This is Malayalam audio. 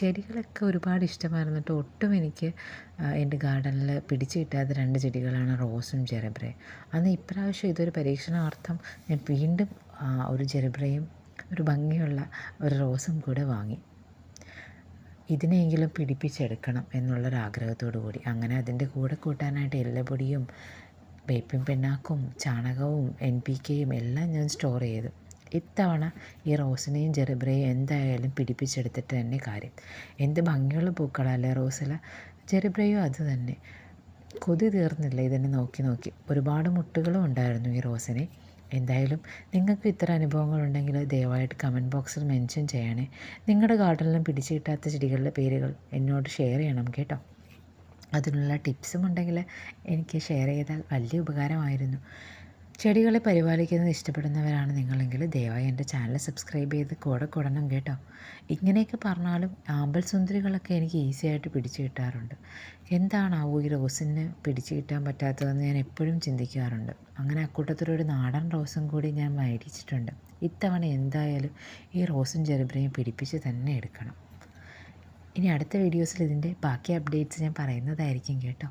ചെടികളൊക്കെ ഒരുപാട് ഇഷ്ടമായിരുന്നിട്ട് ഒട്ടും എനിക്ക് എൻ്റെ ഗാർഡനിൽ പിടിച്ച് കിട്ടാത്ത 2 ചെടികളാണ് റോസും ജെറബ്രയും. അന്ന് ഇപ്രാവശ്യം ഇതൊരു പരീക്ഷണാർത്ഥം ഞാൻ വീണ്ടും ഒരു ജെറബ്രയും ഒരു ഭംഗിയുള്ള ഒരു റോസും കൂടെ വാങ്ങി. ഇതിനെയെങ്കിലും പിടിപ്പിച്ചെടുക്കണം എന്നുള്ളൊരാഗ്രഹത്തോടു കൂടി. അങ്ങനെ അതിൻ്റെ കൂടെ കൂട്ടാനായിട്ട് എല്ലുപൊടിയും വേപ്പിൻ പിണ്ണാക്കും ചാണകവും NPKയും എല്ലാം ഞാൻ സ്റ്റോർ ചെയ്തു. ഇത്തവണ ഈ റോസിനെയും ജെറബ്രയും എന്തായാലും പിടിപ്പിച്ചെടുത്തിട്ട് തന്നെ കാര്യം. എന്ത് ഭംഗിയുള്ള പൂക്കളല്ലേ റോസിൽ. ജെറബ്രയും അത് തന്നെ. കൊതി തീർന്നില്ല ഇതിനെ നോക്കി നോക്കി. ഒരുപാട് മുട്ടുകളും ഉണ്ടായിരുന്നു ഈ റോസിന്. എന്തായാലും നിങ്ങൾക്ക് ഇത്തരം അനുഭവങ്ങളുണ്ടെങ്കിൽ ദയവായിട്ട് കമൻറ്റ് ബോക്സിൽ മെൻഷൻ ചെയ്യണേ. നിങ്ങളുടെ ഗാർഡനിലും പിടിച്ചു കിട്ടാത്ത ചെടികളുടെ പേരുകൾ എന്നോട് ഷെയർ ചെയ്യണം കേട്ടോ. അതിനുള്ള ടിപ്സും ഉണ്ടെങ്കിൽ എനിക്ക് ഷെയർ ചെയ്താൽ വലിയ ഉപകാരമായിരുന്നു. ചെടികളെ പരിപാലിക്കുന്നത് ഇഷ്ടപ്പെടുന്നവരാണ് നിങ്ങളെങ്കിൽ ദയവായി എൻ്റെ ചാനൽ സബ്സ്ക്രൈബ് ചെയ്ത് കൂടെ കൂടണം കേട്ടോ. ഇങ്ങനെയൊക്കെ പറഞ്ഞാലും ആമ്പൽ സുന്ദരികളൊക്കെ എനിക്ക് ഈസി ആയിട്ട് പിടിച്ചു കിട്ടാറുണ്ട്. എന്താണാവോ ഈ റോസിന് പിടിച്ചു കിട്ടാൻ പറ്റാത്തതെന്ന് ഞാൻ എപ്പോഴും ചിന്തിക്കാറുണ്ട്. അങ്ങനെ അക്കൂട്ടത്തിലൊരു നാടൻ റോസും കൂടി ഞാൻ മേടിച്ചിട്ടുണ്ട്. ഇത്തവണ എന്തായാലും ഈ റോസും ജെറബ്രയും പിടിപ്പിച്ച് തന്നെ എടുക്കണം. ഇനി അടുത്ത വീഡിയോസിൽ ഇതിൻ്റെ ബാക്കി അപ്ഡേറ്റ്സ് ഞാൻ പറയുന്നതായിരിക്കും കേട്ടോ.